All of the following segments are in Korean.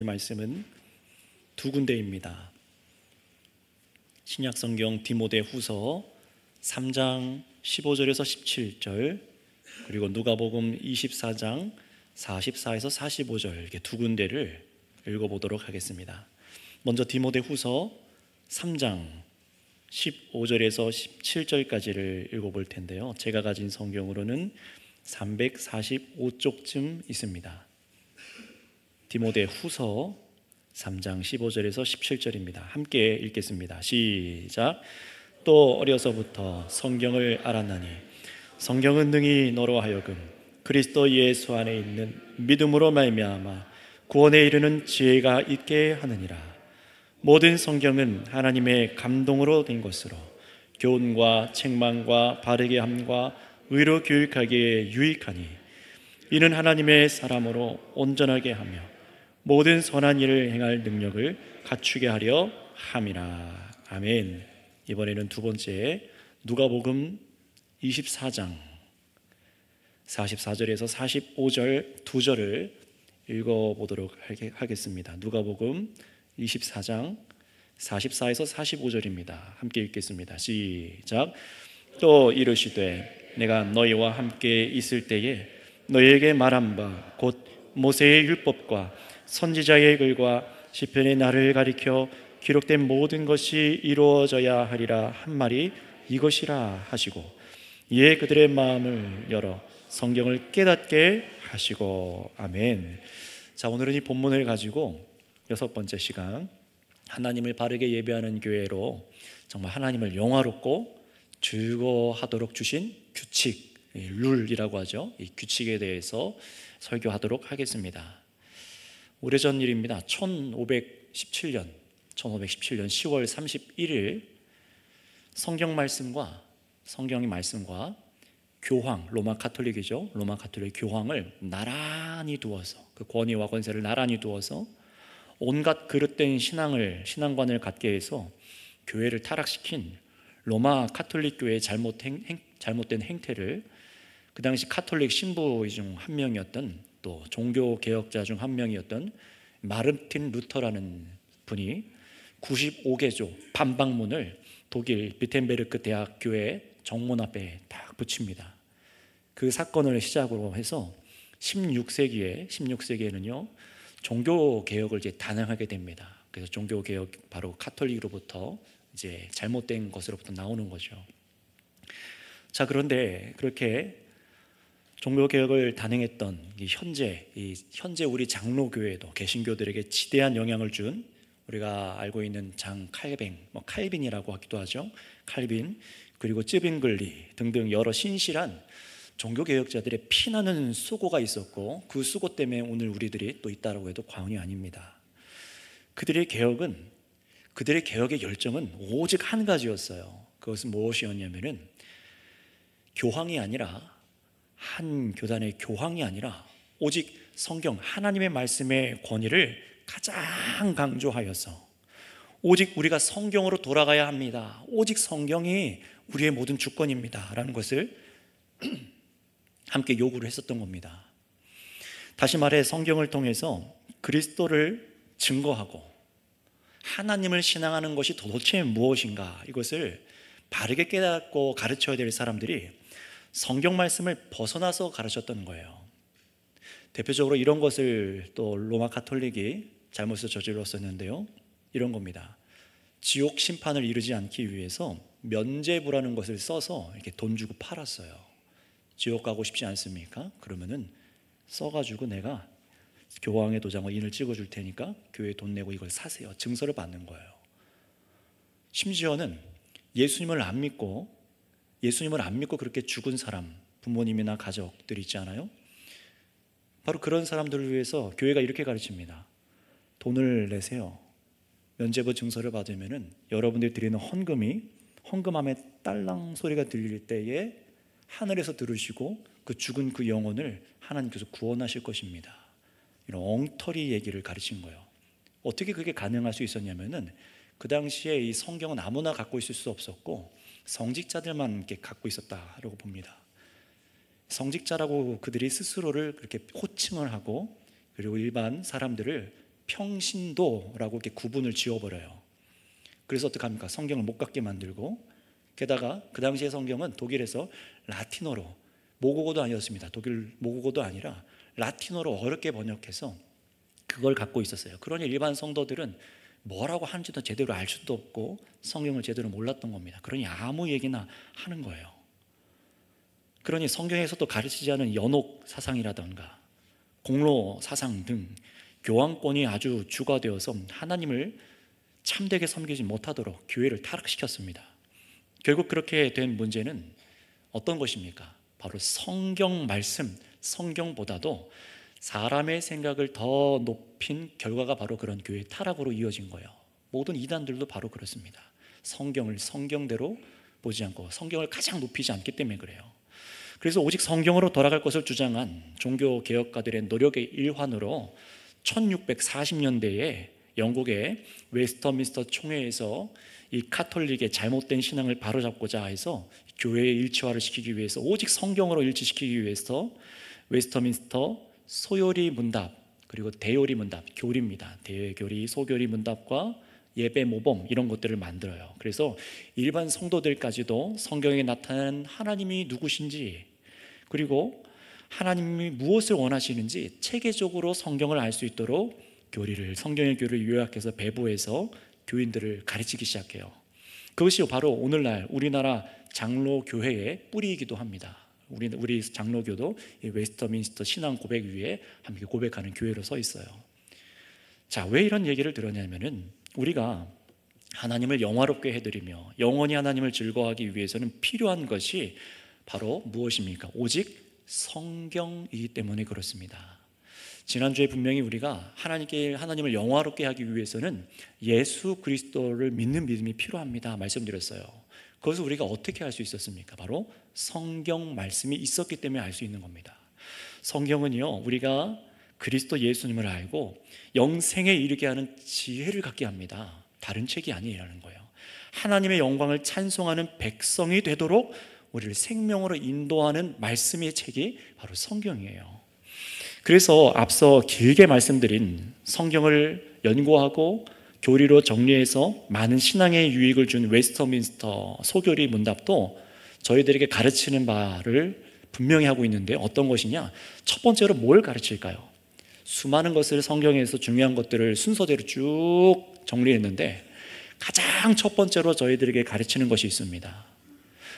말씀은 두 군데입니다. 신약성경 디모데후서 3장 15절에서 17절, 그리고 누가복음 24장 44에서 45절, 이렇게 두 군데를 읽어보도록 하겠습니다. 먼저 디모데후서 3장 15절에서 17절까지를 읽어볼 텐데요, 제가 가진 성경으로는 345쪽쯤 있습니다. 디모데후서 3장 15절에서 17절입니다. 함께 읽겠습니다. 시작. 또 어려서부터 성경을 알았나니 성경은 능히 너로 하여금 그리스도 예수 안에 있는 믿음으로 말미암아 구원에 이르는 지혜가 있게 하느니라. 모든 성경은 하나님의 감동으로 된 것으로 교훈과 책망과 바르게 함과 의로 교육하기에 유익하니 이는 하나님의 사람으로 온전하게 하며 모든 선한 일을 행할 능력을 갖추게 하려 함이라. 아멘. 이번에는 두 번째, 누가복음 24장 44절에서 45절 두 절을 읽어보도록 하겠습니다. 누가복음 24장 44에서 45절입니다. 함께 읽겠습니다. 시작. 또 이르시되 내가 너희와 함께 있을 때에 너희에게 말한 바 곧 모세의 율법과 선지자의 글과 시편의 날을 가리켜 기록된 모든 것이 이루어져야 하리라 한 말이 이것이라 하시고, 이에 그들의 마음을 열어 성경을 깨닫게 하시고. 아멘. 자, 오늘은 이 본문을 가지고 여섯 번째 시간, 하나님을 바르게 예배하는 교회로 정말 하나님을 영화롭고 즐거워하도록 주신 규칙, 룰이라고 하죠. 이 규칙에 대해서 설교하도록 하겠습니다. 오래전 일입니다. 1517년 10월 31일 성경의 말씀과 교황, 로마 카톨릭이죠. 로마 카톨릭 교황을 나란히 두어서, 그 권위와 권세를 나란히 두어서 온갖 그릇된 신앙관을 갖게 해서 교회를 타락시킨 로마 카톨릭 교회의 잘못된 행태를 그 당시 카톨릭 신부 중 한 명이었던, 또 종교개혁자 중 한 명이었던 마르틴 루터라는 분이 95개조 반박문을 독일 비텐베르크 대학 교회 정문 앞에 딱 붙입니다. 그 사건을 시작으로 해서 16세기에는요 종교개혁을 이제 단행하게 됩니다. 그래서 종교개혁, 바로 카톨릭으로부터 이제 잘못된 것으로부터 나오는 거죠. 자, 그런데 그렇게 종교개혁을 단행했던 현재 우리 장로교회도 개신교들에게 지대한 영향을 준, 우리가 알고 있는 장 칼뱅, 칼빈이라고 하기도 하죠. 칼빈, 그리고 쯔빙글리 등등 여러 신실한 종교개혁자들의 피나는 수고가 있었고, 그 수고 때문에 오늘 우리들이 또 있다라고 해도 과언이 아닙니다. 그들의 개혁의 열정은 오직 한 가지였어요. 그것은 무엇이었냐면은 한 교단의 교황이 아니라 오직 성경, 하나님의 말씀의 권위를 가장 강조하여서 오직 우리가 성경으로 돌아가야 합니다. 오직 성경이 우리의 모든 주권입니다 라는 것을 함께 요구를 했었던 겁니다. 다시 말해, 성경을 통해서 그리스도를 증거하고 하나님을 신앙하는 것이 도대체 무엇인가, 이것을 바르게 깨닫고 가르쳐야 될 사람들이 성경 말씀을 벗어나서 가르쳤던 거예요. 대표적으로 이런 것을 또 로마 카톨릭이 잘못을 저질렀었는데요, 이런 겁니다. 지옥 심판을 이루지 않기 위해서 면죄부라는 것을 써서 이렇게 돈 주고 팔았어요. 지옥 가고 싶지 않습니까? 그러면은 써가지고 내가 교황의 도장을 인을 찍어줄 테니까 교회에 돈 내고 이걸 사세요. 증서를 받는 거예요. 심지어는 예수님을 안 믿고 그렇게 죽은 사람, 부모님이나 가족들 있지 않아요? 바로 그런 사람들을 위해서 교회가 이렇게 가르칩니다. 돈을 내세요. 면죄부 증서를 받으면은 여러분들이 드리는 헌금함에 딸랑 소리가 들릴 때에 하늘에서 들으시고 그 죽은 그 영혼을 하나님께서 구원하실 것입니다. 이런 엉터리 얘기를 가르친 거예요. 어떻게 그게 가능할 수 있었냐면은 그 당시에 이 성경은 아무나 갖고 있을 수 없었고 성직자들만 이렇게 갖고 있었다라고 봅니다. 성직자라고 그들이 스스로를 그렇게 호칭을 하고, 그리고 일반 사람들을 평신도라고 이렇게 구분을 지어버려요. 그래서 어떡합니까? 성경을 못 갖게 만들고, 게다가 그 당시의 성경은 독일에서 라틴어로, 모국어도 아니었습니다. 독일 모국어도 아니라 라틴어로 어렵게 번역해서 그걸 갖고 있었어요. 그러니 일반 성도들은 뭐라고 하는지도 제대로 알 수도 없고 성경을 제대로 몰랐던 겁니다. 그러니 아무 얘기나 하는 거예요. 그러니 성경에서도 가르치지 않은 연옥 사상이라던가 공로 사상 등 교황권이 아주 주가 되어서 하나님을 참되게 섬기지 못하도록 교회를 타락시켰습니다. 결국 그렇게 된 문제는 어떤 것입니까? 바로 성경 말씀, 성경보다도 사람의 생각을 더 높인 결과가 바로 그런 교회의 타락으로 이어진 거예요. 모든 이단들도 바로 그렇습니다. 성경을 성경대로 보지 않고 성경을 가장 높이지 않기 때문에 그래요. 그래서 오직 성경으로 돌아갈 것을 주장한 종교개혁가들의 노력의 일환으로 1640년대에 영국의 웨스터민스터 총회에서 이 카톨릭의 잘못된 신앙을 바로잡고자 해서 교회의 일치화를 시키기 위해서, 오직 성경으로 일치시키기 위해서 웨스터민스터 소요리 문답, 그리고 대요리 문답, 교리입니다. 대교리, 소교리 문답과 예배 모범, 이런 것들을 만들어요. 그래서 일반 성도들까지도 성경에 나타난 하나님이 누구신지, 그리고 하나님이 무엇을 원하시는지 체계적으로 성경을 알 수 있도록 교리를, 성경의 교리를 요약해서 배부해서 교인들을 가르치기 시작해요. 그것이 바로 오늘날 우리나라 장로교회의 뿌리이기도 합니다. 우리 장로교도 이 웨스터민스터 신앙 고백 위에 함께 고백하는 교회로 서 있어요. 자, 왜 이런 얘기를 들었냐면은, 우리가 하나님을 영화롭게 해드리며 영원히 하나님을 즐거워하기 위해서는 필요한 것이 바로 무엇입니까? 오직 성경이기 때문에 그렇습니다. 지난주에 분명히 우리가 하나님을 영화롭게 하기 위해서는 예수 그리스도를 믿는 믿음이 필요합니다 말씀드렸어요. 그것을 우리가 어떻게 알 수 있었습니까? 바로 성경 말씀이 있었기 때문에 알 수 있는 겁니다. 성경은요, 우리가 그리스도 예수님을 알고 영생에 이르게 하는 지혜를 갖게 합니다. 다른 책이 아니라는 거예요. 하나님의 영광을 찬송하는 백성이 되도록 우리를 생명으로 인도하는 말씀의 책이 바로 성경이에요. 그래서 앞서 길게 말씀드린 성경을 연구하고 교리로 정리해서 많은 신앙의 유익을 준 웨스터민스터 소교리 문답도 저희들에게 가르치는 바를 분명히 하고 있는데, 어떤 것이냐? 첫 번째로 뭘 가르칠까요? 수많은 것을 성경에서 중요한 것들을 순서대로 쭉 정리했는데 가장 첫 번째로 저희들에게 가르치는 것이 있습니다.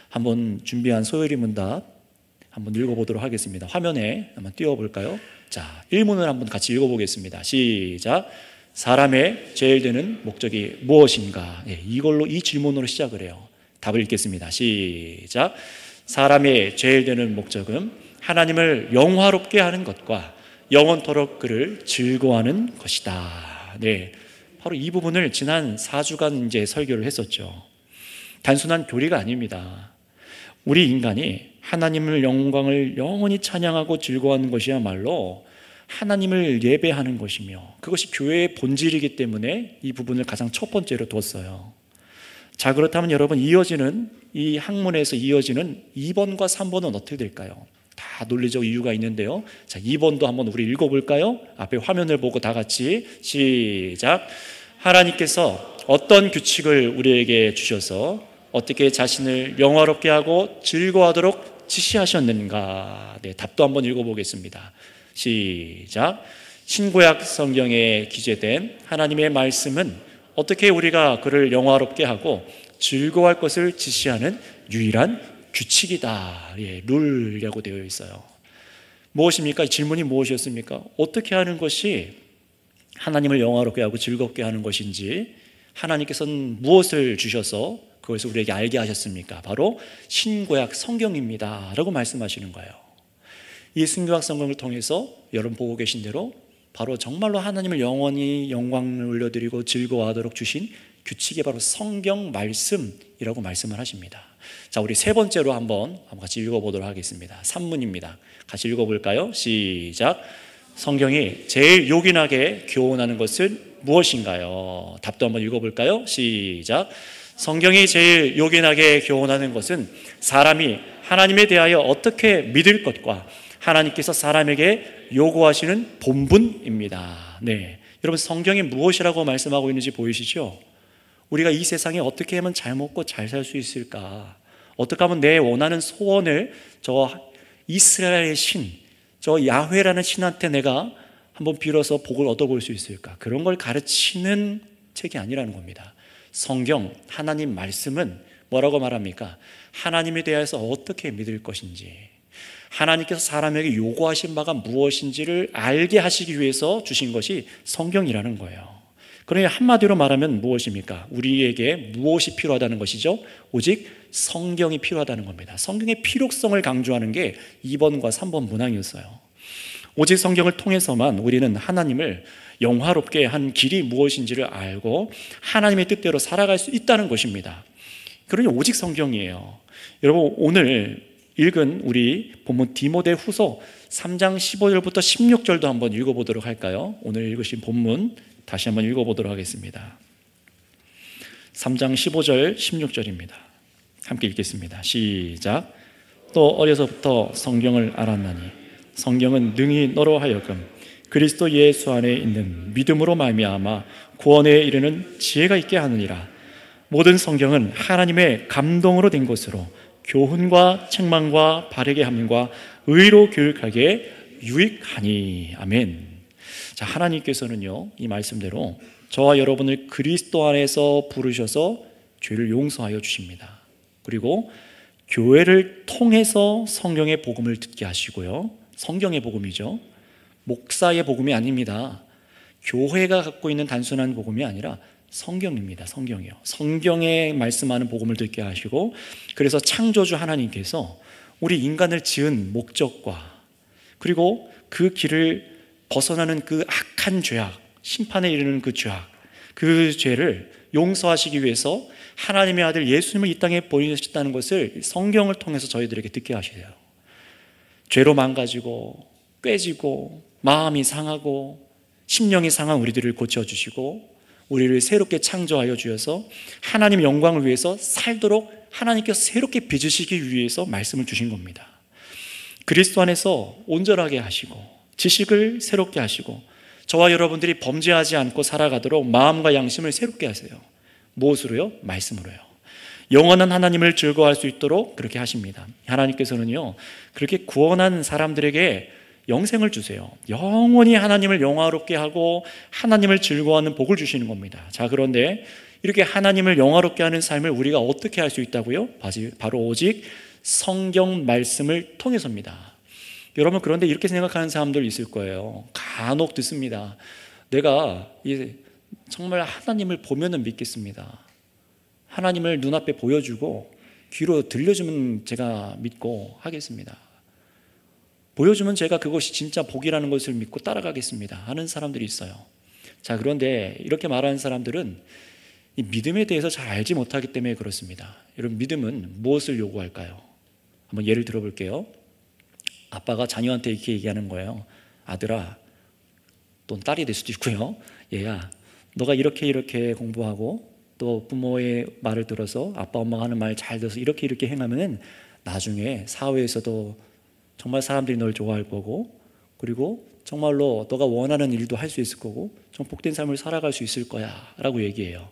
한번 준비한 소요리 문답 한번 읽어보도록 하겠습니다. 화면에 한번 띄워볼까요? 자, 1문을 한번 같이 읽어보겠습니다. 시작. 사람의 제일 되는 목적이 무엇인가? 이걸로, 이 질문으로 시작을 해요. 답을 읽겠습니다. 시작. 사람의 제일 되는 목적은 하나님을 영화롭게 하는 것과 영원토록 그를 즐거워하는 것이다. 네, 바로 이 부분을 지난 4주간 이제 설교를 했었죠. 단순한 교리가 아닙니다. 우리 인간이 하나님을 영광을 영원히 찬양하고 즐거워하는 것이야말로 하나님을 예배하는 것이며, 그것이 교회의 본질이기 때문에 이 부분을 가장 첫 번째로 뒀어요. 자, 그렇다면 여러분, 이 학문에서 이어지는 2번과 3번은 어떻게 될까요? 다 논리적 이유가 있는데요. 자, 2번도 한번 우리 읽어볼까요? 앞에 화면을 보고 다 같이 시작. 하나님께서 어떤 규칙을 우리에게 주셔서 어떻게 자신을 영화롭게 하고 즐거워하도록 지시하셨는가? 네, 답도 한번 읽어보겠습니다. 시작. 신구약 성경에 기재된 하나님의 말씀은 어떻게 우리가 그를 영화롭게 하고 즐거워할 것을 지시하는 유일한 규칙이다. 예, 룰이라고 되어 있어요. 무엇입니까? 질문이 무엇이었습니까? 어떻게 하는 것이 하나님을 영화롭게 하고 즐겁게 하는 것인지, 하나님께서는 무엇을 주셔서 그것을 우리에게 알게 하셨습니까? 바로 신구약 성경입니다 라고 말씀하시는 거예요. 이 신구약 성경을 통해서 여러분 보고 계신 대로 바로 정말로 하나님을 영원히 영광을 올려드리고 즐거워하도록 주신 규칙이 바로 성경 말씀이라고 말씀을 하십니다. 자, 우리 세 번째로 한번 같이 읽어보도록 하겠습니다. 3문입니다. 같이 읽어볼까요? 시작. 성경이 제일 요긴하게 교훈하는 것은 무엇인가요? 답도 한번 읽어볼까요? 시작. 성경이 제일 요긴하게 교훈하는 것은 사람이 하나님에 대하여 어떻게 믿을 것과 하나님께서 사람에게 요구하시는 본분입니다. 네, 여러분, 성경이 무엇이라고 말씀하고 있는지 보이시죠? 우리가 이 세상에 어떻게 하면 잘 먹고 잘 살 수 있을까? 어떻게 하면 내 원하는 소원을 저 이스라엘의 신, 저 야훼라는 신한테 내가 한번 빌어서 복을 얻어볼 수 있을까? 그런 걸 가르치는 책이 아니라는 겁니다. 성경, 하나님 말씀은 뭐라고 말합니까? 하나님에 대해서 어떻게 믿을 것인지, 하나님께서 사람에게 요구하신 바가 무엇인지를 알게 하시기 위해서 주신 것이 성경이라는 거예요. 그러니 한마디로 말하면 무엇입니까? 우리에게 무엇이 필요하다는 것이죠? 오직 성경이 필요하다는 겁니다. 성경의 필요성을 강조하는 게 2번과 3번 문항이었어요. 오직 성경을 통해서만 우리는 하나님을 영화롭게 한 길이 무엇인지를 알고 하나님의 뜻대로 살아갈 수 있다는 것입니다. 그러니 오직 성경이에요. 여러분, 오늘 읽은 우리 본문 디모데후서 3장 15절부터 16절도 한번 읽어보도록 할까요? 오늘 읽으신 본문 다시 한번 읽어보도록 하겠습니다. 3장 15절 16절입니다. 함께 읽겠습니다. 시작. 또 어려서부터 성경을 알았나니 성경은 능히 너로 하여금 그리스도 예수 안에 있는 믿음으로 말미암아 구원에 이르는 지혜가 있게 하느니라. 모든 성경은 하나님의 감동으로 된 것으로 교훈과 책망과 바르게 함과 의로 교육하기에 유익하니. 아멘. 자, 하나님께서는요, 이 말씀대로 저와 여러분을 그리스도 안에서 부르셔서 죄를 용서하여 주십니다. 그리고 교회를 통해서 성경의 복음을 듣게 하시고요. 성경의 복음이죠. 목사의 복음이 아닙니다. 교회가 갖고 있는 단순한 복음이 아니라 성경입니다. 성경이요. 성경에 말씀하는 복음을 듣게 하시고, 그래서 창조주 하나님께서 우리 인간을 지은 목적과 그리고 그 길을 벗어나는 그 악한 죄악, 심판에 이르는 그 죄악, 그 죄를 용서하시기 위해서 하나님의 아들 예수님을 이 땅에 보내셨다는 것을 성경을 통해서 저희들에게 듣게 하시세요. 죄로 망가지고 꾀지고 마음이 상하고 심령이 상한 우리들을 고쳐주시고 우리를 새롭게 창조하여 주셔서 하나님의 영광을 위해서 살도록 하나님께서 새롭게 빚으시기 위해서 말씀을 주신 겁니다. 그리스도 안에서 온전하게 하시고 지식을 새롭게 하시고 저와 여러분들이 범죄하지 않고 살아가도록 마음과 양심을 새롭게 하세요. 무엇으로요? 말씀으로요. 영원한 하나님을 즐거워할 수 있도록 그렇게 하십니다. 하나님께서는요, 그렇게 구원한 사람들에게 영생을 주세요. 영원히 하나님을 영화롭게 하고 하나님을 즐거워하는 복을 주시는 겁니다. 자, 그런데 이렇게 하나님을 영화롭게 하는 삶을 우리가 어떻게 할 수 있다고요? 바로 오직 성경 말씀을 통해서입니다. 여러분, 그런데 이렇게 생각하는 사람들 있을 거예요. 간혹 듣습니다. 내가 정말 하나님을 보면은 믿겠습니다. 하나님을 눈앞에 보여주고 귀로 들려주면 제가 믿고 하겠습니다. 보여주면 제가 그것이 진짜 복이라는 것을 믿고 따라가겠습니다 하는 사람들이 있어요. 자, 그런데 이렇게 말하는 사람들은 이 믿음에 대해서 잘 알지 못하기 때문에 그렇습니다. 여러분, 믿음은 무엇을 요구할까요? 한번 예를 들어볼게요. 아빠가 자녀한테 이렇게 얘기하는 거예요. 아들아, 또 딸이 될 수도 있고요. 얘야, 너가 이렇게 공부하고 또 부모의 말을 들어서 아빠 엄마가 하는 말 잘 들어서 이렇게 행하면 나중에 사회에서도 정말 사람들이 널 좋아할 거고, 그리고 정말로 너가 원하는 일도 할 수 있을 거고 좀 복된 삶을 살아갈 수 있을 거야 라고 얘기해요.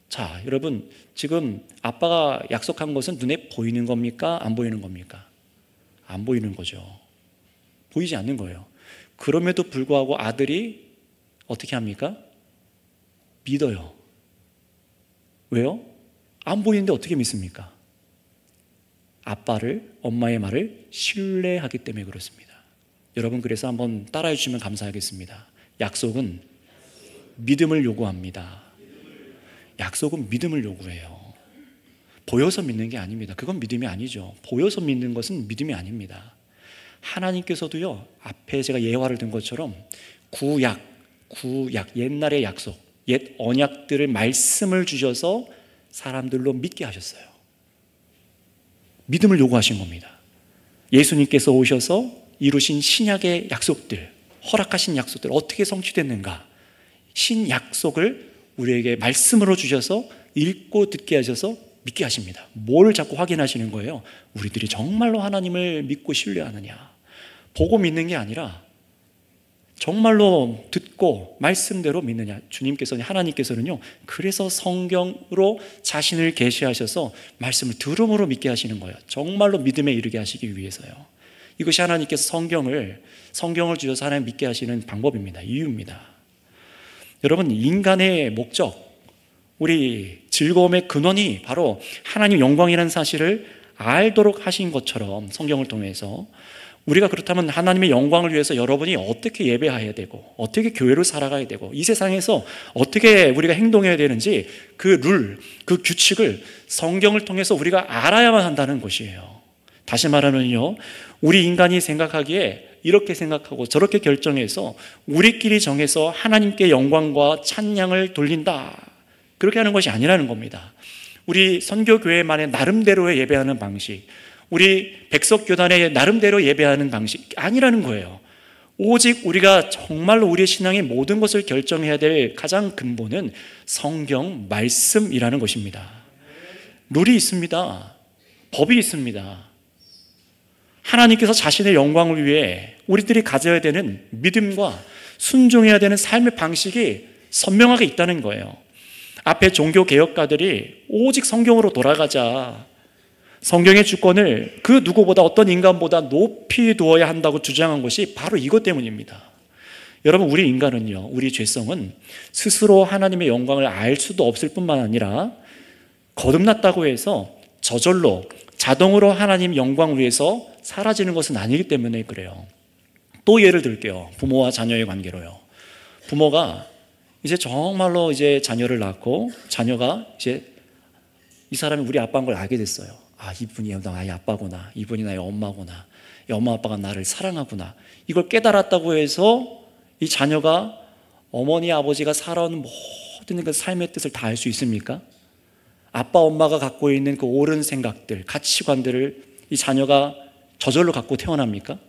자, 여러분, 지금 아빠가 약속한 것은 눈에 보이는 겁니까? 안 보이는 겁니까? 안 보이는 거죠. 보이지 않는 거예요. 그럼에도 불구하고 아들이 어떻게 합니까? 믿어요. 왜요? 안 보이는데 어떻게 믿습니까? 아빠를, 엄마의 말을 신뢰하기 때문에 그렇습니다. 여러분, 그래서 한번 따라해 주시면 감사하겠습니다. 약속은 믿음을 요구합니다. 약속은 믿음을 요구해요. 보여서 믿는 게 아닙니다. 그건 믿음이 아니죠. 보여서 믿는 것은 믿음이 아닙니다. 하나님께서도요, 앞에 제가 예화를 든 것처럼 구약, 옛날의 약속, 옛 언약들을 말씀을 주셔서 사람들로 믿게 하셨어요. 믿음을 요구하신 겁니다. 예수님께서 오셔서 이루신 신약의 약속들, 허락하신 약속들 어떻게 성취됐는가? 신약속을 우리에게 말씀으로 주셔서 읽고 듣게 하셔서 믿게 하십니다. 뭘 자꾸 확인하시는 거예요? 우리들이 정말로 하나님을 믿고 신뢰하느냐? 보고 믿는 게 아니라 정말로 듣고 말씀대로 믿느냐? 주님께서는, 하나님께서는요, 그래서 성경으로 자신을 계시하셔서 말씀을 들음으로 믿게 하시는 거예요. 정말로 믿음에 이르게 하시기 위해서요. 이것이 하나님께서 성경을 주셔서 하나님 믿게 하시는 방법입니다. 이유입니다. 여러분, 인간의 목적, 우리 즐거움의 근원이 바로 하나님 영광이라는 사실을 알도록 하신 것처럼 성경을 통해서 우리가 그렇다면 하나님의 영광을 위해서 여러분이 어떻게 예배해야 되고 어떻게 교회를 살아가야 되고 이 세상에서 어떻게 우리가 행동해야 되는지 그 룰, 그 규칙을 성경을 통해서 우리가 알아야만 한다는 것이에요. 다시 말하면요, 우리 인간이 생각하기에 이렇게 생각하고 저렇게 결정해서 우리끼리 정해서 하나님께 영광과 찬양을 돌린다, 그렇게 하는 것이 아니라는 겁니다. 우리 선교교회만의 나름대로의 예배하는 방식, 우리 백석교단의 나름대로 예배하는 방식 아니라는 거예요. 오직 우리가 정말로 우리의 신앙의 모든 것을 결정해야 될 가장 근본은 성경 말씀이라는 것입니다. 룰이 있습니다. 법이 있습니다. 하나님께서 자신의 영광을 위해 우리들이 가져야 되는 믿음과 순종해야 되는 삶의 방식이 선명하게 있다는 거예요. 앞에 종교개혁가들이 오직 성경으로 돌아가자, 성경의 주권을 그 누구보다, 어떤 인간보다 높이 두어야 한다고 주장한 것이 바로 이것 때문입니다. 여러분, 우리 인간은요, 우리 죄성은 스스로 하나님의 영광을 알 수도 없을 뿐만 아니라 거듭났다고 해서 저절로 자동으로 하나님 영광을 위해서 사라지는 것은 아니기 때문에 그래요. 또 예를 들게요. 부모와 자녀의 관계로요. 부모가 이제 정말로 이제 자녀를 낳고 자녀가 이제 이 사람이 우리 아빠인 걸 알게 됐어요. 아, 이분이 나의 아빠구나, 이분이 나의 엄마구나, 이 엄마 아빠가 나를 사랑하구나, 이걸 깨달았다고 해서 이 자녀가 어머니 아버지가 살아온 모든 그 삶의 뜻을 다 알 수 있습니까? 아빠 엄마가 갖고 있는 그 옳은 생각들, 가치관들을 이 자녀가 저절로 갖고 태어납니까?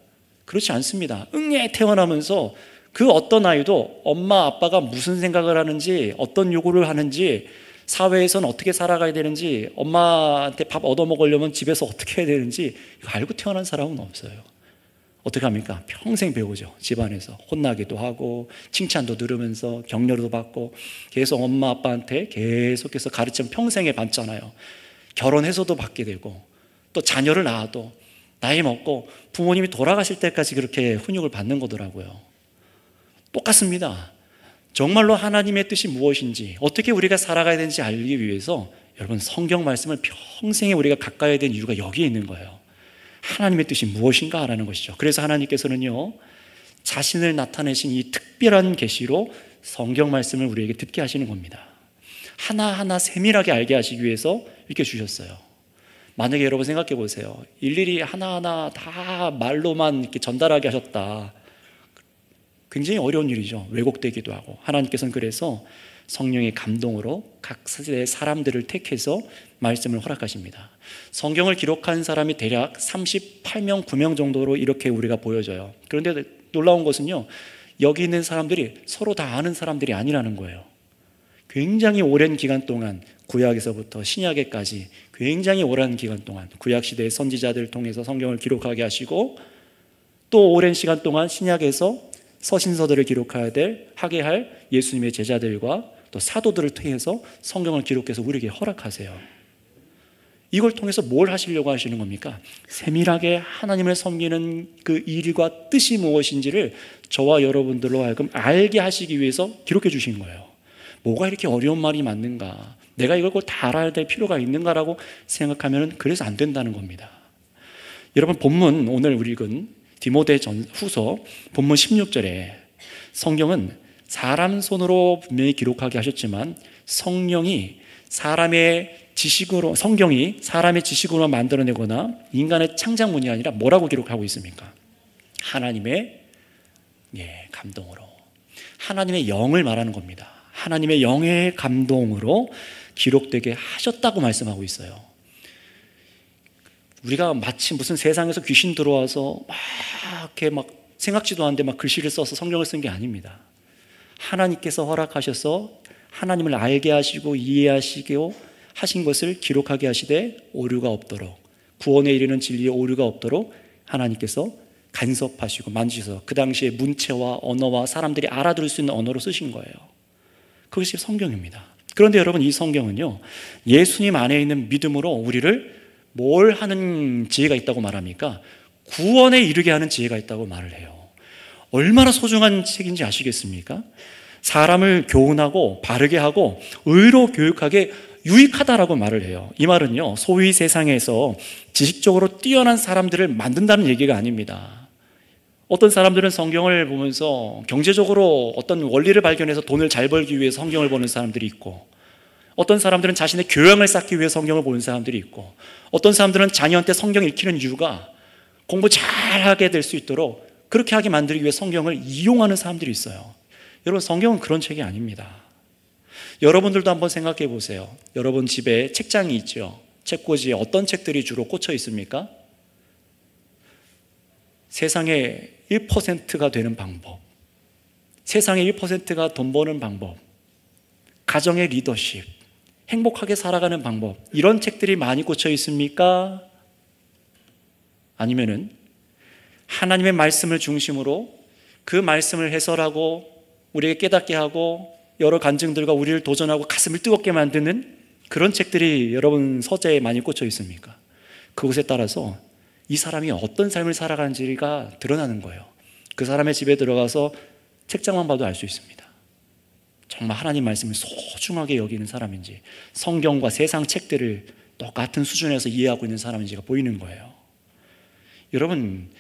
그렇지 않습니다. 응애 태어나면서 그 어떤 아이도 엄마 아빠가 무슨 생각을 하는지, 어떤 요구를 하는지, 사회에서는 어떻게 살아가야 되는지, 엄마한테 밥 얻어먹으려면 집에서 어떻게 해야 되는지 이거 알고 태어난 사람은 없어요. 어떻게 합니까? 평생 배우죠. 집안에서 혼나기도 하고 칭찬도 들으면서 격려도 받고 계속 엄마 아빠한테 계속해서 가르침 평생에 받잖아요. 결혼해서도 받게 되고 또 자녀를 낳아도 나이 먹고 부모님이 돌아가실 때까지 그렇게 훈육을 받는 거더라고요. 똑같습니다. 정말로 하나님의 뜻이 무엇인지, 어떻게 우리가 살아가야 되는지 알기 위해서 여러분, 성경 말씀을 평생에 우리가 가까이 된 이유가 여기에 있는 거예요. 하나님의 뜻이 무엇인가 라는 것이죠. 그래서 하나님께서는요, 자신을 나타내신 이 특별한 계시로 성경 말씀을 우리에게 듣게 하시는 겁니다. 하나하나 세밀하게 알게 하시기 위해서 이렇게 주셨어요. 만약에 여러분 생각해 보세요. 일일이 하나하나 다 말로만 이렇게 전달하게 하셨다. 굉장히 어려운 일이죠. 왜곡되기도 하고. 하나님께서는 그래서 성령의 감동으로 각 세대의 사람들을 택해서 말씀을 허락하십니다. 성경을 기록한 사람이 대략 38명, 9명 정도로 이렇게 우리가 보여져요. 그런데 놀라운 것은요, 여기 있는 사람들이 서로 다 아는 사람들이 아니라는 거예요. 굉장히 오랜 기간 동안, 구약에서부터 신약에까지 굉장히 오랜 기간 동안 구약시대의 선지자들을 통해서 성경을 기록하게 하시고, 또 오랜 시간 동안 신약에서 서신서들을 하게 할 예수님의 제자들과 또 사도들을 통해서 성경을 기록해서 우리에게 허락하세요. 이걸 통해서 뭘 하시려고 하시는 겁니까? 세밀하게 하나님을 섬기는 그 일과 뜻이 무엇인지를 저와 여러분들로 하여금 알게 하시기 위해서 기록해 주신 거예요. 뭐가 이렇게 어려운 말이 맞는가? 내가 이걸 꼭 다 알아야 될 필요가 있는가라고 생각하면 그래서 안 된다는 겁니다. 여러분, 본문 오늘 우리 읽은 디모데후서 본문 16절에 성경은 사람 손으로 분명히 기록하게 하셨지만 성경이 사람의 지식으로 만들어내거나 인간의 창작문이 아니라 뭐라고 기록하고 있습니까? 하나님의 감동으로, 하나님의 영을 말하는 겁니다. 하나님의 영의 감동으로 기록되게 하셨다고 말씀하고 있어요. 우리가 마치 무슨 세상에서 귀신 들어와서 이렇게 생각지도 않은데 글씨를 써서 성경을 쓴 게 아닙니다. 하나님께서 허락하셔서 하나님을 알게 하시고 이해하시고 하신 것을 기록하게 하시되 오류가 없도록, 구원에 이르는 진리에 오류가 없도록 하나님께서 간섭하시고 만지셔서 그 당시에 문체와 언어와 사람들이 알아들을 수 있는 언어로 쓰신 거예요. 그것이 성경입니다. 그런데 여러분, 이 성경은요, 예수님 안에 있는 믿음으로 우리를 뭘 하는 지혜가 있다고 말합니까? 구원에 이르게 하는 지혜가 있다고 말을 해요. 얼마나 소중한 책인지 아시겠습니까? 사람을 교훈하고 바르게 하고 의로 교육하게 유익하다라고 말을 해요. 이 말은요, 소위 세상에서 지식적으로 뛰어난 사람들을 만든다는 얘기가 아닙니다. 어떤 사람들은 성경을 보면서 경제적으로 어떤 원리를 발견해서 돈을 잘 벌기 위해 성경을 보는 사람들이 있고, 어떤 사람들은 자신의 교양을 쌓기 위해 성경을 보는 사람들이 있고, 어떤 사람들은 자녀한테 성경을 읽히는 이유가 공부 잘하게 될 수 있도록 그렇게 하게 만들기 위해 성경을 이용하는 사람들이 있어요. 여러분, 성경은 그런 책이 아닙니다. 여러분들도 한번 생각해 보세요. 여러분 집에 책장이 있죠. 책꽂이에 어떤 책들이 주로 꽂혀 있습니까? 세상의 1%가 되는 방법, 세상의 1%가 돈 버는 방법, 가정의 리더십, 행복하게 살아가는 방법, 이런 책들이 많이 꽂혀 있습니까? 아니면은 하나님의 말씀을 중심으로 그 말씀을 해설하고 우리에게 깨닫게 하고 여러 간증들과 우리를 도전하고 가슴을 뜨겁게 만드는 그런 책들이 여러분 서재에 많이 꽂혀 있습니까? 그것에 따라서 이 사람이 어떤 삶을 살아가는지가 드러나는 거예요. 그 사람의 집에 들어가서 책장만 봐도 알 수 있습니다. 정말 하나님 말씀을 소중하게 여기는 사람인지, 성경과 세상 책들을 똑같은 수준에서 이해하고 있는 사람인지가 보이는 거예요. 여러분,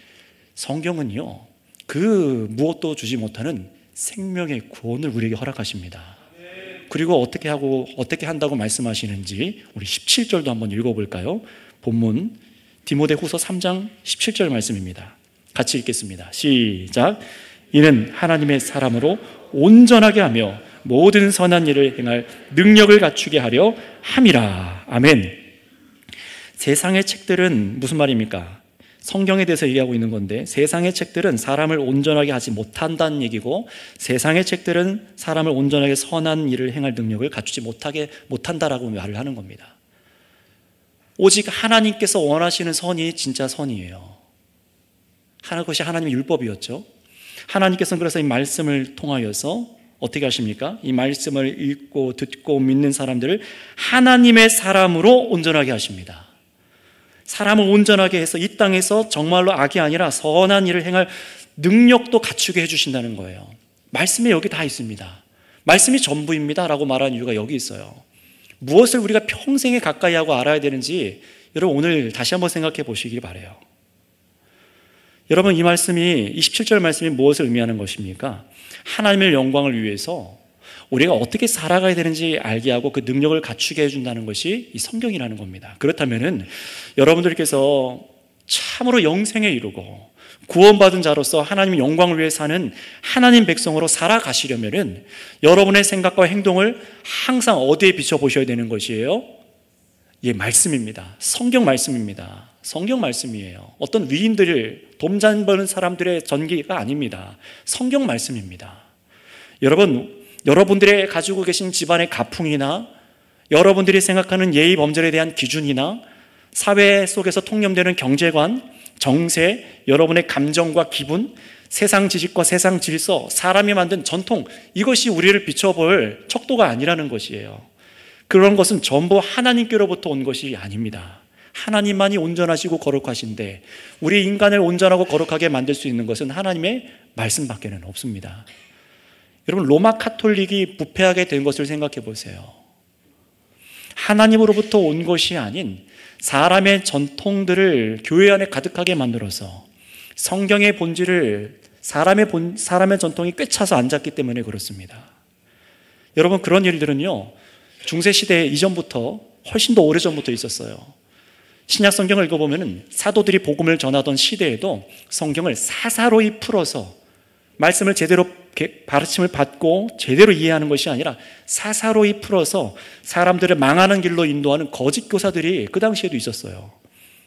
성경은요, 그 무엇도 주지 못하는 생명의 구원을 우리에게 허락하십니다. 그리고 어떻게 한다고 말씀하시는지 우리 17절도 한번 읽어볼까요? 본문 디모데후서 3장 17절 말씀입니다. 같이 읽겠습니다. 시작. 이는 하나님의 사람으로 온전하게 하며 모든 선한 일을 행할 능력을 갖추게 하려 함이라. 아멘. 세상의 책들은 무슨 말입니까? 성경에 대해서 얘기하고 있는 건데, 세상의 책들은 사람을 온전하게 하지 못한다는 얘기고, 세상의 책들은 사람을 온전하게 선한 일을 행할 능력을 갖추지 못한다라고 말을 하는 겁니다. 오직 하나님께서 원하시는 선이 진짜 선이에요. 그것이 하나님의 율법이었죠. 하나님께서는 그래서 이 말씀을 통하여서 어떻게 하십니까? 이 말씀을 읽고 듣고 믿는 사람들을 하나님의 사람으로 온전하게 하십니다. 사람을 온전하게 해서 이 땅에서 정말로 악이 아니라 선한 일을 행할 능력도 갖추게 해주신다는 거예요. 말씀에 여기 다 있습니다. 말씀이 전부입니다 라고 말하는 이유가 여기 있어요. 무엇을 우리가 평생에 가까이 하고 알아야 되는지 여러분 오늘 다시 한번 생각해 보시길 바라요. 여러분, 이 말씀이 27절 말씀이 무엇을 의미하는 것입니까? 하나님의 영광을 위해서 우리가 어떻게 살아가야 되는지 알게 하고 그 능력을 갖추게 해준다는 것이 이 성경이라는 겁니다. 그렇다면은 여러분들께서 참으로 영생에 이르고 구원받은 자로서 하나님의 영광을 위해 사는 하나님 백성으로 살아가시려면은 여러분의 생각과 행동을 항상 어디에 비춰보셔야 되는 것이에요? 예, 말씀입니다. 성경 말씀입니다. 성경 말씀이에요. 어떤 위인들을 돔잔 버는 사람들의 전기가 아닙니다. 성경 말씀입니다. 여러분들의 가지고 계신 집안의 가풍이나 여러분들이 생각하는 예의 범절에 대한 기준이나 사회 속에서 통념되는 경제관, 정세, 여러분의 감정과 기분, 세상 지식과 세상 질서, 사람이 만든 전통, 이것이 우리를 비춰볼 척도가 아니라는 것이에요. 그런 것은 전부 하나님께로부터 온 것이 아닙니다. 하나님만이 온전하시고 거룩하신데 우리 인간을 온전하고 거룩하게 만들 수 있는 것은 하나님의 말씀밖에는 없습니다. 여러분, 로마 카톨릭이 부패하게 된 것을 생각해 보세요. 하나님으로부터 온 것이 아닌 사람의 전통들을 교회 안에 가득하게 만들어서 성경의 본질을 사람의 전통이 꿰차서 앉았기 때문에 그렇습니다. 여러분, 그런 일들은요, 중세시대 이전부터 훨씬 더 오래전부터 있었어요. 신약 성경을 읽어보면 사도들이 복음을 전하던 시대에도 성경을 사사로이 풀어서 말씀을 제대로 가르침을 받고 제대로 이해하는 것이 아니라 사사로이 풀어서 사람들을 망하는 길로 인도하는 거짓 교사들이 그 당시에도 있었어요.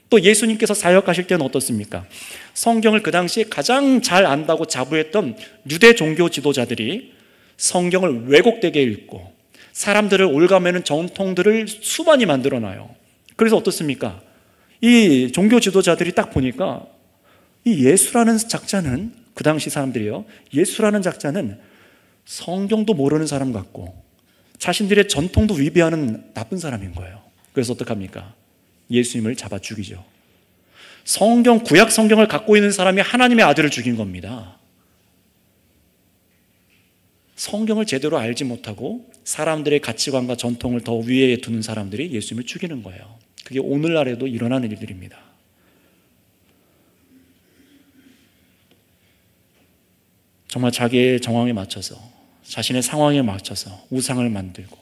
또 예수님께서 사역하실 때는 어떻습니까? 성경을 그 당시에 가장 잘 안다고 자부했던 유대 종교 지도자들이 성경을 왜곡되게 읽고 사람들을 올가매는 전통들을 수많이 만들어놔요. 그래서 어떻습니까? 이 종교 지도자들이 딱 보니까 이 예수라는 작자는, 그 당시 사람들이요, 예수라는 작자는 성경도 모르는 사람 같고 자신들의 전통도 위배하는 나쁜 사람인 거예요. 그래서 어떡합니까? 예수님을 잡아 죽이죠. 구약 성경을 갖고 있는 사람이 하나님의 아들을 죽인 겁니다. 성경을 제대로 알지 못하고 사람들의 가치관과 전통을 더 위에 두는 사람들이 예수님을 죽이는 거예요. 그게 오늘날에도 일어나는 일들입니다. 정말 자기의 정황에 맞춰서, 자신의 상황에 맞춰서 우상을 만들고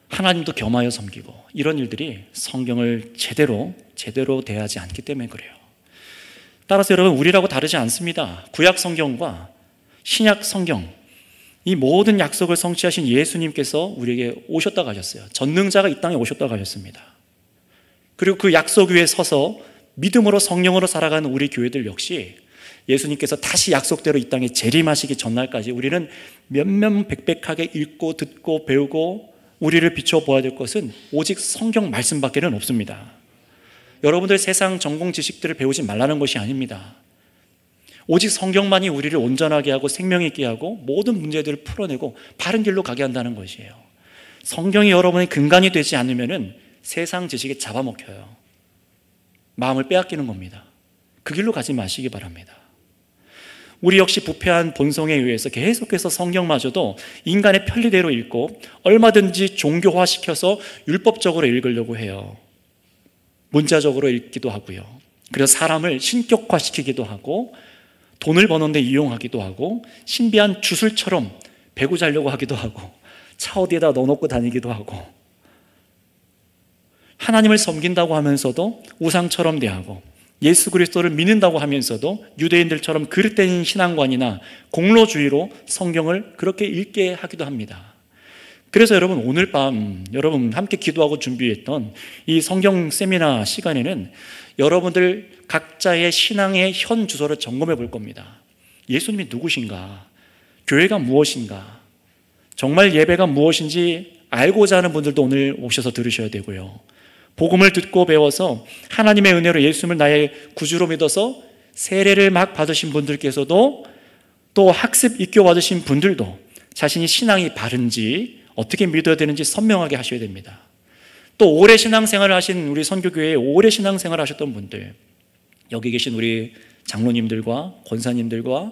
하나님도 겸하여 섬기고, 이런 일들이 성경을 제대로 대하지 않기 때문에 그래요. 따라서 여러분, 우리라고 다르지 않습니다. 구약 성경과 신약 성경, 이 모든 약속을 성취하신 예수님께서 우리에게 오셨다고 하셨어요. 전능자가 이 땅에 오셨다고 하셨습니다. 그리고 그 약속 위에 서서 믿음으로 성령으로 살아가는 우리 교회들 역시 예수님께서 다시 약속대로 이 땅에 재림하시기 전날까지 우리는 면면백백하게 읽고 듣고 배우고 우리를 비춰보아야 될 것은 오직 성경 말씀밖에는 없습니다. 여러분들 세상 전공 지식들을 배우지 말라는 것이 아닙니다. 오직 성경만이 우리를 온전하게 하고 생명 있게 하고 모든 문제들을 풀어내고 바른 길로 가게 한다는 것이에요. 성경이 여러분의 근간이 되지 않으면 세상 지식에 잡아먹혀요. 마음을 빼앗기는 겁니다. 그 길로 가지 마시기 바랍니다. 우리 역시 부패한 본성에 의해서 계속해서 성경마저도 인간의 편리대로 읽고 얼마든지 종교화시켜서 율법적으로 읽으려고 해요. 문자적으로 읽기도 하고요. 그래서 사람을 신격화시키기도 하고 돈을 버는 데 이용하기도 하고 신비한 주술처럼 배구 자려고 하기도 하고 차 어디에다 넣어놓고 다니기도 하고 하나님을 섬긴다고 하면서도 우상처럼 대하고 예수 그리스도를 믿는다고 하면서도 유대인들처럼 그릇된 신앙관이나 공로주의로 성경을 그렇게 읽게 하기도 합니다. 그래서 여러분, 오늘 밤 여러분 함께 기도하고 준비했던 이 성경 세미나 시간에는 여러분들 각자의 신앙의 현 주소를 점검해 볼 겁니다. 예수님이 누구신가? 교회가 무엇인가? 정말 예배가 무엇인지 알고자 하는 분들도 오늘 오셔서 들으셔야 되고요. 복음을 듣고 배워서 하나님의 은혜로 예수님을 나의 구주로 믿어서 세례를 막 받으신 분들께서도, 또 학습 입교 받으신 분들도 자신이 신앙이 바른지 어떻게 믿어야 되는지 선명하게 하셔야 됩니다. 또 오래 신앙생활을 하신 우리 선교교회에 오래 신앙생활을 하셨던 분들, 여기 계신 우리 장로님들과 권사님들과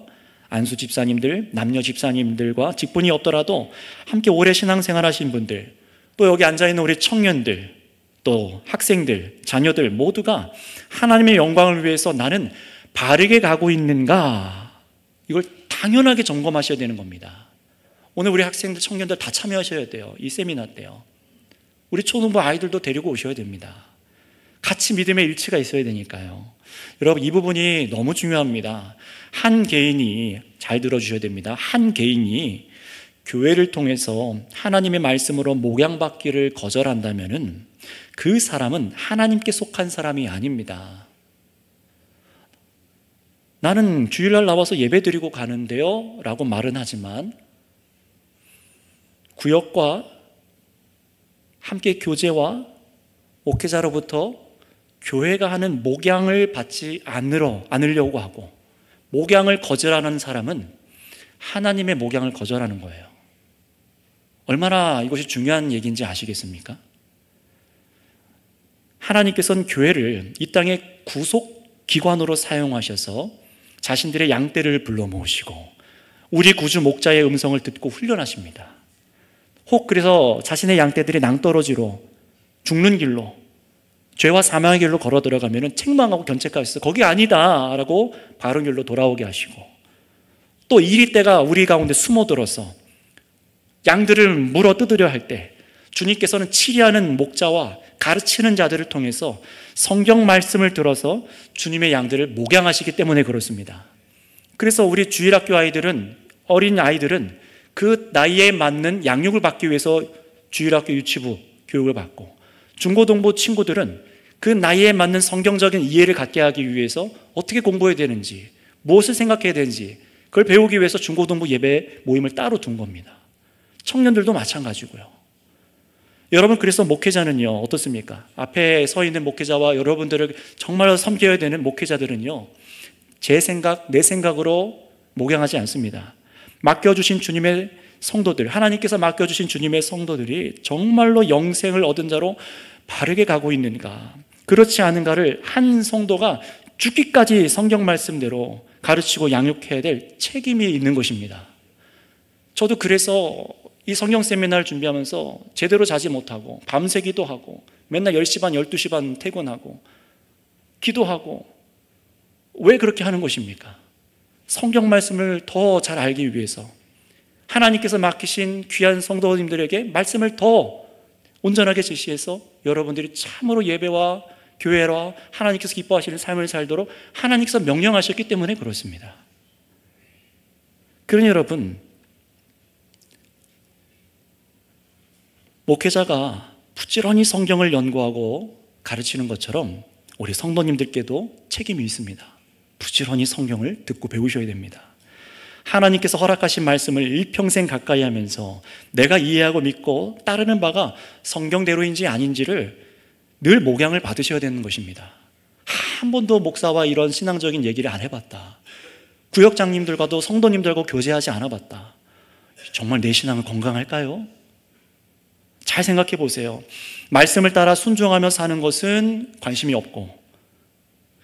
안수 집사님들, 남녀 집사님들과 직분이 없더라도 함께 오래 신앙생활 하신 분들, 또 여기 앉아있는 우리 청년들, 또 학생들, 자녀들 모두가 하나님의 영광을 위해서 나는 바르게 가고 있는가, 이걸 당연하게 점검하셔야 되는 겁니다. 오늘 우리 학생들, 청년들 다 참여하셔야 돼요. 이 세미나 때요. 우리 초등부 아이들도 데리고 오셔야 됩니다. 같이 믿음의 일치가 있어야 되니까요. 여러분, 이 부분이 너무 중요합니다. 한 개인이, 잘 들어주셔야 됩니다. 한 개인이 교회를 통해서 하나님의 말씀으로 목양받기를 거절한다면은 그 사람은 하나님께 속한 사람이 아닙니다. 나는 주일날 나와서 예배 드리고 가는데요 라고 말은 하지만 구역과 함께 교제와 목회자로부터 교회가 하는 목양을 받지 않으려고 하고 목양을 거절하는 사람은 하나님의 목양을 거절하는 거예요. 얼마나 이것이 중요한 얘기인지 아시겠습니까? 하나님께서는 교회를 이 땅의 구속기관으로 사용하셔서 자신들의 양떼를 불러 모으시고 우리 구주 목자의 음성을 듣고 훈련하십니다. 혹 그래서 자신의 양떼들이 낭떠러지로 죽는 길로, 죄와 사망의 길로 걸어 들어가면 책망하고 견책하셔서 거기 아니다 라고 바른 길로 돌아오게 하시고, 또 이리떼가 우리 가운데 숨어들어서 양들을 물어 뜯으려 할 때 주님께서는 치리하는 목자와 가르치는 자들을 통해서 성경 말씀을 들어서 주님의 양들을 목양하시기 때문에 그렇습니다. 그래서 우리 주일학교 아이들은, 어린 아이들은 그 나이에 맞는 양육을 받기 위해서 주일학교 유치부 교육을 받고, 중고등부 친구들은 그 나이에 맞는 성경적인 이해를 갖게 하기 위해서 어떻게 공부해야 되는지, 무엇을 생각해야 되는지 그걸 배우기 위해서 중고등부 예배 모임을 따로 둔 겁니다. 청년들도 마찬가지고요. 여러분, 그래서 목회자는요, 어떻습니까? 앞에 서 있는 목회자와 여러분들을 정말로 섬겨야 되는 목회자들은요, 제 생각, 내 생각으로 목양하지 않습니다. 맡겨주신 주님의 성도들, 하나님께서 맡겨주신 주님의 성도들이 정말로 영생을 얻은 자로 바르게 가고 있는가, 그렇지 않은가를 한 성도가 죽기까지 성경 말씀대로 가르치고 양육해야 될 책임이 있는 것입니다. 저도 그래서 이 성경 세미나를 준비하면서 제대로 자지 못하고 밤새 기도하고 맨날 10시 반, 12시 반 퇴근하고 기도하고, 왜 그렇게 하는 것입니까? 성경 말씀을 더 잘 알기 위해서, 하나님께서 맡기신 귀한 성도님들에게 말씀을 더 온전하게 제시해서 여러분들이 참으로 예배와 교회와 하나님께서 기뻐하시는 삶을 살도록 하나님께서 명령하셨기 때문에 그렇습니다. 그러니 여러분, 목회자가 부지런히 성경을 연구하고 가르치는 것처럼 우리 성도님들께도 책임이 있습니다. 부지런히 성경을 듣고 배우셔야 됩니다. 하나님께서 허락하신 말씀을 일평생 가까이 하면서 내가 이해하고 믿고 따르는 바가 성경대로인지 아닌지를 늘 목양을 받으셔야 되는 것입니다. 한 번도 목사와 이런 신앙적인 얘기를 안 해봤다, 구역장님들과도 성도님들과 교제하지 않아봤다, 정말 내 신앙은 건강할까요? 잘 생각해 보세요. 말씀을 따라 순종하며 사는 것은 관심이 없고,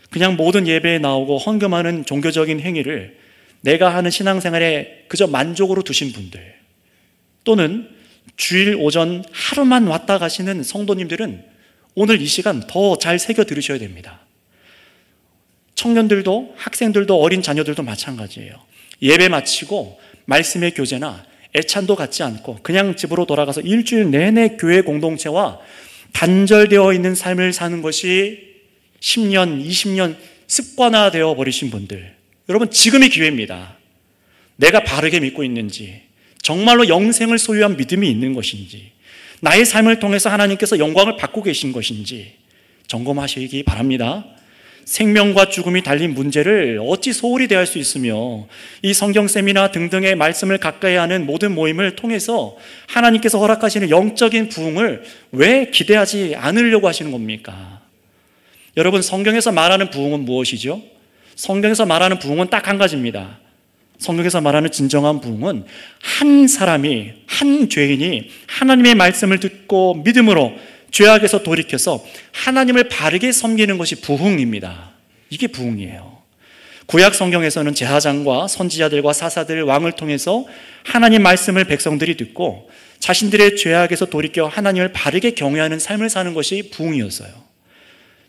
그냥 모든 예배에 나오고 헌금하는 종교적인 행위를 내가 하는 신앙생활에 그저 만족으로 두신 분들, 또는 주일 오전 하루만 왔다 가시는 성도님들은 오늘 이 시간 더 잘 새겨 들으셔야 됩니다. 청년들도 학생들도 어린 자녀들도 마찬가지예요. 예배 마치고 말씀의 교제나 애찬도 갖지 않고 그냥 집으로 돌아가서 일주일 내내 교회 공동체와 단절되어 있는 삶을 사는 것이 10년, 20년 습관화되어 버리신 분들, 여러분, 지금이 기회입니다. 내가 바르게 믿고 있는지, 정말로 영생을 소유한 믿음이 있는 것인지, 나의 삶을 통해서 하나님께서 영광을 받고 계신 것인지 점검하시기 바랍니다. 생명과 죽음이 달린 문제를 어찌 소홀히 대할 수 있으며, 이 성경 세미나 등등의 말씀을 가까이 하는 모든 모임을 통해서 하나님께서 허락하시는 영적인 부흥을 왜 기대하지 않으려고 하시는 겁니까? 여러분, 성경에서 말하는 부흥은 무엇이죠? 성경에서 말하는 부흥은 딱 한 가지입니다. 성경에서 말하는 진정한 부흥은 한 사람이, 한 죄인이 하나님의 말씀을 듣고 믿음으로 죄악에서 돌이켜서 하나님을 바르게 섬기는 것이 부흥입니다. 이게 부흥이에요. 구약 성경에서는 제사장과 선지자들과 사사들, 왕을 통해서 하나님 말씀을 백성들이 듣고 자신들의 죄악에서 돌이켜 하나님을 바르게 경외하는 삶을 사는 것이 부흥이었어요.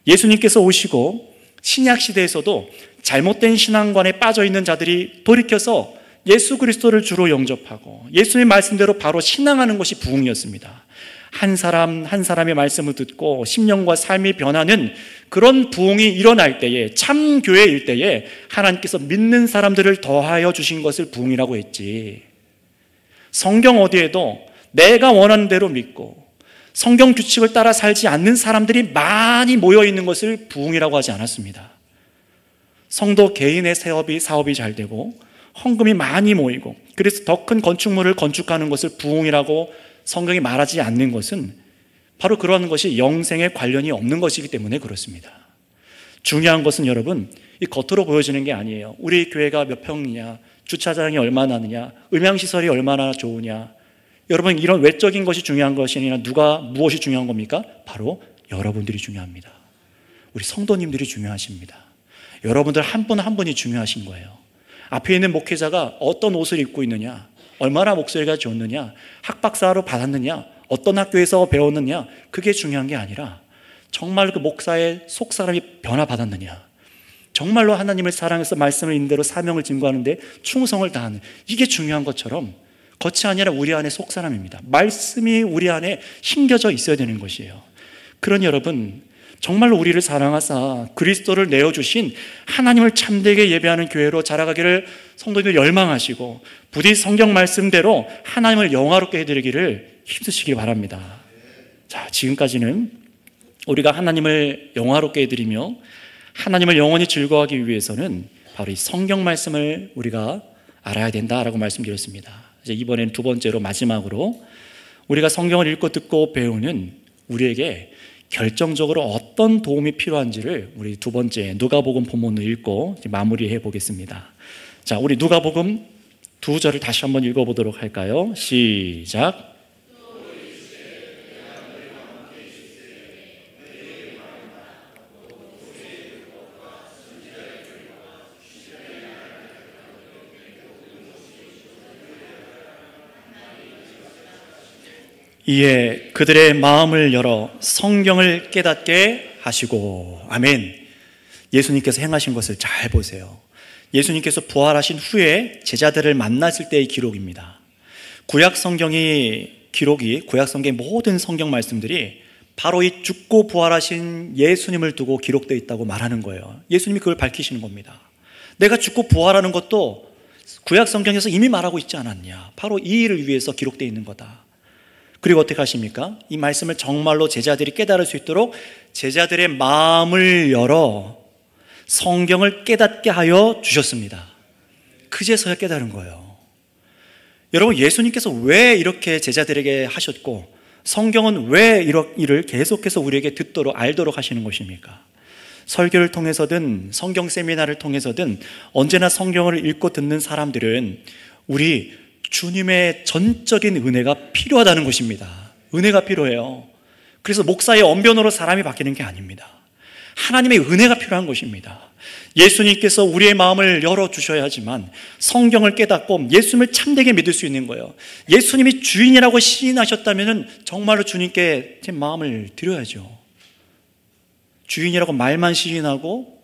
예수님께서 오시고 신약 시대에서도 잘못된 신앙관에 빠져 있는 자들이 돌이켜서 예수 그리스도를 주로 영접하고 예수의 말씀대로 바로 신앙하는 것이 부흥이었습니다. 한 사람 한 사람의 말씀을 듣고 심령과 삶이 변하는 그런 부흥이 일어날 때에, 참 교회일 때에 하나님께서 믿는 사람들을 더하여 주신 것을 부흥이라고 했지, 성경 어디에도 내가 원하는 대로 믿고 성경 규칙을 따라 살지 않는 사람들이 많이 모여 있는 것을 부흥이라고 하지 않았습니다. 성도 개인의 사업이 잘 되고 헌금이 많이 모이고 그래서 더 큰 건축물을 건축하는 것을 부흥이라고 성경이 말하지 않는 것은 바로 그러한 것이 영생에 관련이 없는 것이기 때문에 그렇습니다. 중요한 것은 여러분, 이 겉으로 보여지는 게 아니에요. 우리 교회가 몇 평이냐, 주차장이 얼마나 하느냐, 음향시설이 얼마나 좋으냐, 여러분, 이런 외적인 것이 중요한 것이 아니라 무엇이 중요한 겁니까? 바로 여러분들이 중요합니다. 우리 성도님들이 중요하십니다. 여러분들 한 분 한 분이 중요하신 거예요. 앞에 있는 목회자가 어떤 옷을 입고 있느냐, 얼마나 목소리가 좋느냐, 학박사로 받았느냐, 어떤 학교에서 배웠느냐, 그게 중요한 게 아니라 정말 그 목사의 속사람이 변화받았느냐, 정말로 하나님을 사랑해서 말씀을 있는 대로 사명을 증거하는데 충성을 다하는, 이게 중요한 것처럼 겉이 아니라 우리 안에 속사람입니다. 말씀이 우리 안에 심겨져 있어야 되는 것이에요. 그러니 여러분, 정말로 우리를 사랑하사 그리스도를 내어주신 하나님을 참되게 예배하는 교회로 자라가기를 성도님들 열망하시고 부디 성경 말씀대로 하나님을 영화롭게 해드리기를 힘쓰시기 바랍니다. 자, 지금까지는 우리가 하나님을 영화롭게 해드리며 하나님을 영원히 즐거워하기 위해서는 바로 이 성경 말씀을 우리가 알아야 된다라고 말씀드렸습니다. 이제 이번에는 두 번째로 마지막으로 우리가 성경을 읽고 듣고 배우는 우리에게 결정적으로 어떤 도움이 필요한지를 우리 두 번째 누가복음 본문을 읽고 마무리해 보겠습니다. 자, 우리 누가복음 2절을 다시 한번 읽어보도록 할까요? 시작. 이에 그들의 마음을 열어 성경을 깨닫게 하시고. 아멘. 예수님께서 행하신 것을 잘 보세요. 예수님께서 부활하신 후에 제자들을 만났을 때의 기록입니다. 구약 성경의 모든 성경 말씀들이 바로 이 죽고 부활하신 예수님을 두고 기록되어 있다고 말하는 거예요. 예수님이 그걸 밝히시는 겁니다. 내가 죽고 부활하는 것도 구약 성경에서 이미 말하고 있지 않았냐. 바로 이 일을 위해서 기록되어 있는 거다. 그리고 어떻게 하십니까? 이 말씀을 정말로 제자들이 깨달을 수 있도록 제자들의 마음을 열어 성경을 깨닫게 하여 주셨습니다. 그제서야 깨달은 거예요. 여러분, 예수님께서 왜 이렇게 제자들에게 하셨고 성경은 왜 이런 일을 계속해서 우리에게 듣도록 알도록 하시는 것입니까? 설교를 통해서든 성경 세미나를 통해서든 언제나 성경을 읽고 듣는 사람들은 우리 주님의 전적인 은혜가 필요하다는 것입니다. 은혜가 필요해요. 그래서 목사의 언변으로 사람이 바뀌는 게 아닙니다. 하나님의 은혜가 필요한 것입니다. 예수님께서 우리의 마음을 열어주셔야 하지만 성경을 깨닫고 예수님을 참되게 믿을 수 있는 거예요. 예수님이 주인이라고 시인하셨다면 정말로 주님께 제 마음을 드려야죠. 주인이라고 말만 시인하고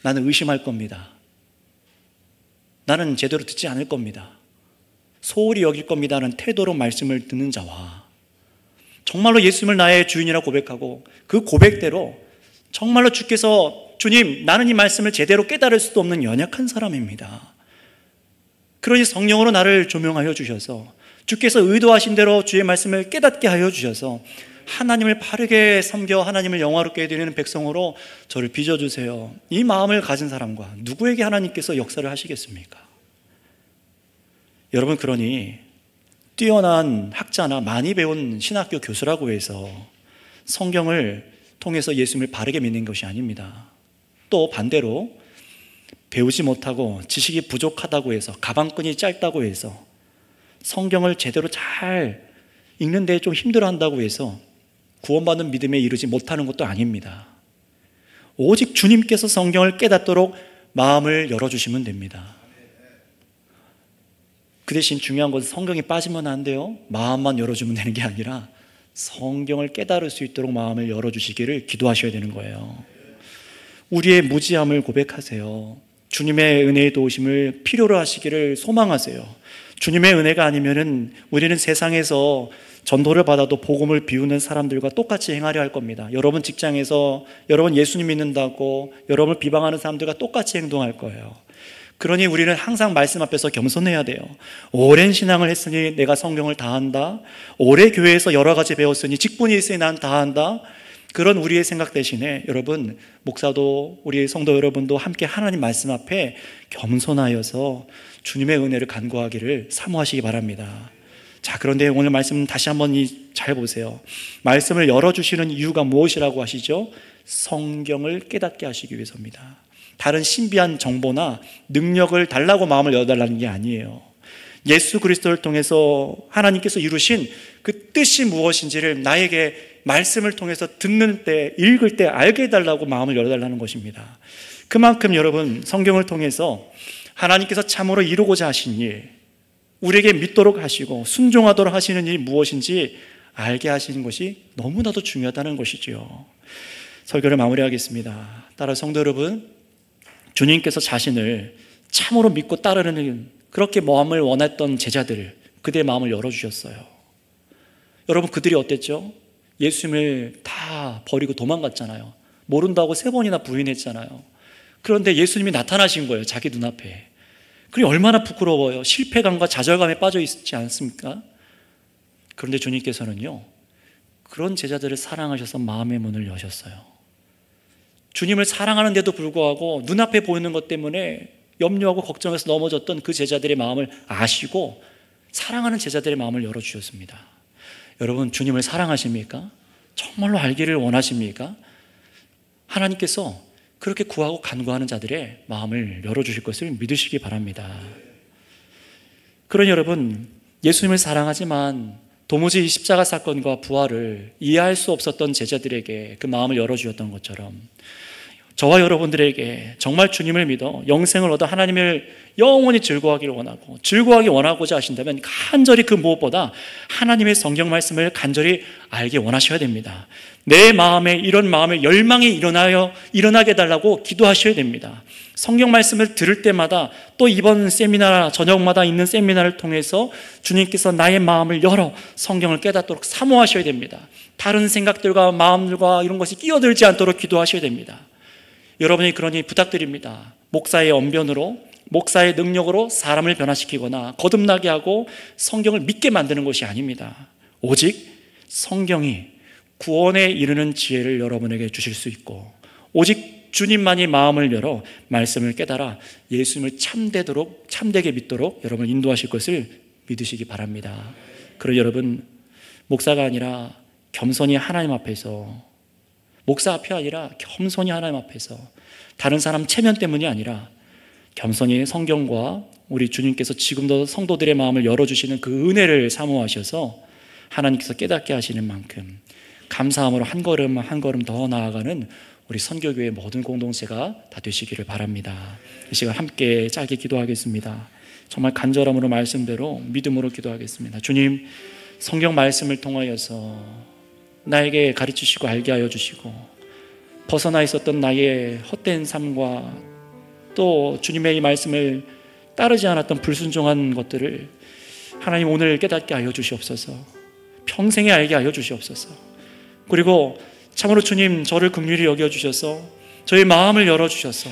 나는 의심할 겁니다. 나는 제대로 듣지 않을 겁니다. 소홀히 여길 겁니다 하는 태도로 말씀을 듣는 자와 정말로 예수님을 나의 주인이라고 고백하고 그 고백대로 정말로 주께서 주님, 나는 이 말씀을 제대로 깨달을 수도 없는 연약한 사람입니다. 그러니 성령으로 나를 조명하여 주셔서 주께서 의도하신 대로 주의 말씀을 깨닫게 하여 주셔서 하나님을 바르게 섬겨 하나님을 영화롭게 해드리는 백성으로 저를 빚어주세요. 이 마음을 가진 사람과 누구에게 하나님께서 역사를 하시겠습니까? 여러분, 그러니 뛰어난 학자나 많이 배운 신학교 교수라고 해서 성경을 통해서 예수님을 바르게 믿는 것이 아닙니다. 또 반대로 배우지 못하고 지식이 부족하다고 해서 가방끈이 짧다고 해서 성경을 제대로 잘 읽는 데 좀 힘들어한다고 해서 구원받는 믿음에 이르지 못하는 것도 아닙니다. 오직 주님께서 성경을 깨닫도록 마음을 열어주시면 됩니다. 그 대신 중요한 것은 성경이 빠지면 안 돼요. 마음만 열어주면 되는 게 아니라 성경을 깨달을 수 있도록 마음을 열어주시기를 기도하셔야 되는 거예요. 우리의 무지함을 고백하세요. 주님의 은혜의 도우심을 필요로 하시기를 소망하세요. 주님의 은혜가 아니면은 우리는 세상에서 전도를 받아도 복음을 비우는 사람들과 똑같이 행하려 할 겁니다. 여러분 직장에서 여러분 예수님 믿는다고 여러분을 비방하는 사람들과 똑같이 행동할 거예요. 그러니 우리는 항상 말씀 앞에서 겸손해야 돼요. 오랜 신앙을 했으니 내가 성경을 다 한다. 오래 교회에서 여러 가지 배웠으니 직분이 있으니 난 다 한다. 그런 우리의 생각 대신에 여러분, 목사도 우리 성도 여러분도 함께 하나님 말씀 앞에 겸손하여서 주님의 은혜를 간구하기를 사모하시기 바랍니다. 자, 그런데 오늘 말씀 다시 한번 잘 보세요. 말씀을 열어주시는 이유가 무엇이라고 하시죠? 성경을 깨닫게 하시기 위해서입니다. 다른 신비한 정보나 능력을 달라고 마음을 열어달라는 게 아니에요. 예수 그리스도를 통해서 하나님께서 이루신 그 뜻이 무엇인지를 나에게 말씀을 통해서 듣는 때, 읽을 때 알게 해달라고 마음을 열어달라는 것입니다. 그만큼 여러분, 성경을 통해서 하나님께서 참으로 이루고자 하신 일, 우리에게 믿도록 하시고 순종하도록 하시는 일이 무엇인지 알게 하시는 것이 너무나도 중요하다는 것이지요. 설교를 마무리하겠습니다. 따라 성도 여러분, 주님께서 자신을 참으로 믿고 따르는 그렇게 마음을 원했던 제자들, 그들의 마음을 열어주셨어요. 여러분, 그들이 어땠죠? 예수님을 다 버리고 도망갔잖아요. 모른다고 3번이나 부인했잖아요. 그런데 예수님이 나타나신 거예요, 자기 눈앞에. 그게 얼마나 부끄러워요. 실패감과 좌절감에 빠져 있지 않습니까? 그런데 주님께서는요, 그런 제자들을 사랑하셔서 마음의 문을 여셨어요. 주님을 사랑하는데도 불구하고 눈앞에 보이는 것 때문에 염려하고 걱정해서 넘어졌던 그 제자들의 마음을 아시고 사랑하는 제자들의 마음을 열어주셨습니다. 여러분, 주님을 사랑하십니까? 정말로 알기를 원하십니까? 하나님께서 그렇게 구하고 간구하는 자들의 마음을 열어주실 것을 믿으시기 바랍니다. 그러니 여러분, 예수님을 사랑하지만 도무지 이 십자가 사건과 부활을 이해할 수 없었던 제자들에게 그 마음을 열어주셨던 것처럼 저와 여러분들에게 정말 주님을 믿어 영생을 얻어 하나님을 영원히 즐거워하기를 원하고 즐거워하기 원하고자 하신다면 간절히 그 무엇보다 하나님의 성경 말씀을 간절히 알기 원하셔야 됩니다. 내 마음에 이런 마음의 열망이 일어나게 해달라고 기도하셔야 됩니다. 성경 말씀을 들을 때마다 또 이번 세미나 저녁마다 있는 세미나를 통해서 주님께서 나의 마음을 열어 성경을 깨닫도록 사모하셔야 됩니다. 다른 생각들과 마음들과 이런 것이 끼어들지 않도록 기도하셔야 됩니다. 여러분이 그러니 부탁드립니다. 목사의 언변으로, 목사의 능력으로 사람을 변화시키거나 거듭나게 하고 성경을 믿게 만드는 것이 아닙니다. 오직 성경이 구원에 이르는 지혜를 여러분에게 주실 수 있고 오직 주님만이 마음을 열어 말씀을 깨달아 예수님을 참되게 믿도록 여러분을 인도하실 것을 믿으시기 바랍니다. 그러니 여러분, 목사가 아니라 겸손히 하나님 앞에서, 목사 앞이 아니라 겸손히 하나님 앞에서, 다른 사람 체면 때문이 아니라 겸손히 성경과 우리 주님께서 지금도 성도들의 마음을 열어주시는 그 은혜를 사모하셔서 하나님께서 깨닫게 하시는 만큼 감사함으로 한 걸음 한 걸음 더 나아가는 우리 선교교회 모든 공동체가 다 되시기를 바랍니다. 이 시간 함께 짧게 기도하겠습니다. 정말 간절함으로 말씀대로 믿음으로 기도하겠습니다. 주님, 성경 말씀을 통하여서 나에게 가르치시고 알게 하여 주시고 벗어나 있었던 나의 헛된 삶과 또 주님의 이 말씀을 따르지 않았던 불순종한 것들을 하나님 오늘 깨닫게 하여 주시옵소서. 평생에 알게 하여 주시옵소서. 그리고 참으로 주님, 저를 긍휼히 여겨주셔서 저의 마음을 열어주셔서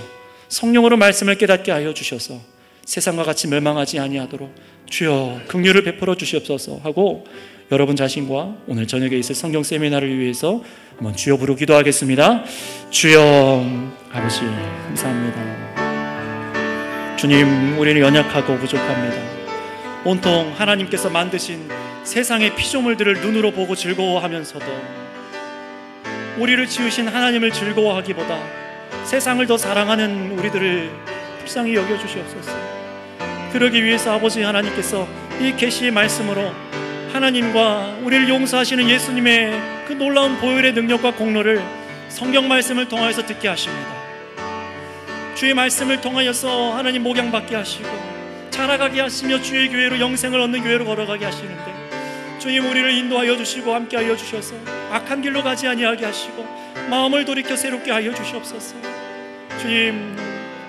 성령으로 말씀을 깨닫게 하여 주셔서 세상과 같이 멸망하지 아니하도록 주여 긍휼을 베풀어 주시옵소서 하고 여러분 자신과 오늘 저녁에 있을 성경 세미나를 위해서 한번 주여 부르 기도하겠습니다. 주여, 아버지 감사합니다. 주님, 우리는 연약하고 부족합니다. 온통 하나님께서 만드신 세상의 피조물들을 눈으로 보고 즐거워하면서도 우리를 지으신 하나님을 즐거워하기보다 세상을 더 사랑하는 우리들을 불쌍히 여겨주시옵소서. 그러기 위해서 아버지 하나님께서 이 계시의 말씀으로 하나님과 우리를 용서하시는 예수님의 그 놀라운 보혈의 능력과 공로를 성경 말씀을 통하여서 듣게 하십니다. 주의 말씀을 통하여서 하나님 목양받게 하시고 자라가게 하시며 주의 교회로 영생을 얻는 교회로 걸어가게 하시는데 주님, 우리를 인도하여 주시고 함께하여 주셔서 악한 길로 가지 아니하게 하시고 마음을 돌이켜 새롭게 하여 주시옵소서. 주님,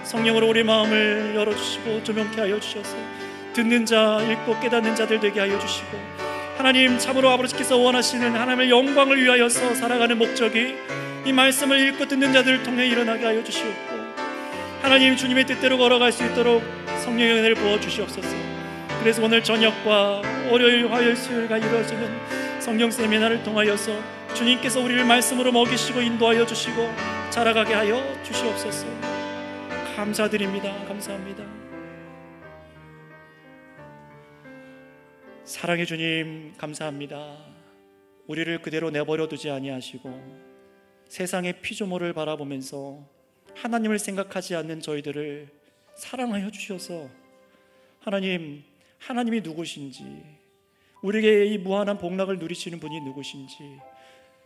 성령으로 우리 마음을 열어주시고 조명케 하여 주셔서 듣는 자, 읽고 깨닫는 자들 되게 하여 주시고 하나님, 참으로 아버지께서 원하시는 하나님의 영광을 위하여서 살아가는 목적이 이 말씀을 읽고 듣는 자들을 통해 일어나게 하여 주시옵고 하나님, 주님의 뜻대로 걸어갈 수 있도록 성령의 은혜를 부어주시옵소서. 그래서 오늘 저녁과 월요일, 화요일, 수요일가 이루어지는 성경 세미나를 통하여서 주님께서 우리를 말씀으로 먹이시고 인도하여 주시고 자라가게 하여 주시옵소서. 감사드립니다. 감사합니다. 사랑의 주님, 감사합니다. 우리를 그대로 내버려 두지 아니하시고 세상의 피조물을 바라보면서 하나님을 생각하지 않는 저희들을 사랑하여 주셔서 하나님이 누구신지, 우리에게 이 무한한 복락을 누리시는 분이 누구신지,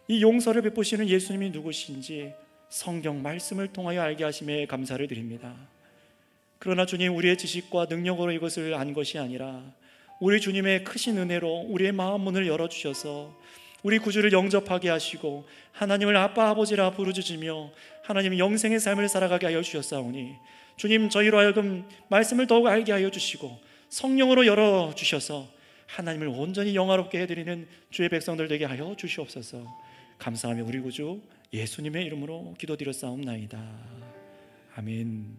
이 용서를 베푸시는 예수님이 누구신지 성경 말씀을 통하여 알게 하심에 감사를 드립니다. 그러나 주님, 우리의 지식과 능력으로 이것을 안 것이 아니라 우리 주님의 크신 은혜로 우리의 마음 문을 열어주셔서 우리 구주를 영접하게 하시고 하나님을 아빠 아버지라 부르짖으며 하나님의 영생의 삶을 살아가게 하여 주셨사오니 주님, 저희로 하여금 말씀을 더욱 알게 하여 주시고 성령으로 열어주셔서 하나님을 온전히 영화롭게 해드리는 주의 백성들 되게 하여 주시옵소서. 감사하며 우리 구주 예수님의 이름으로 기도드렸사옵나이다. 아멘.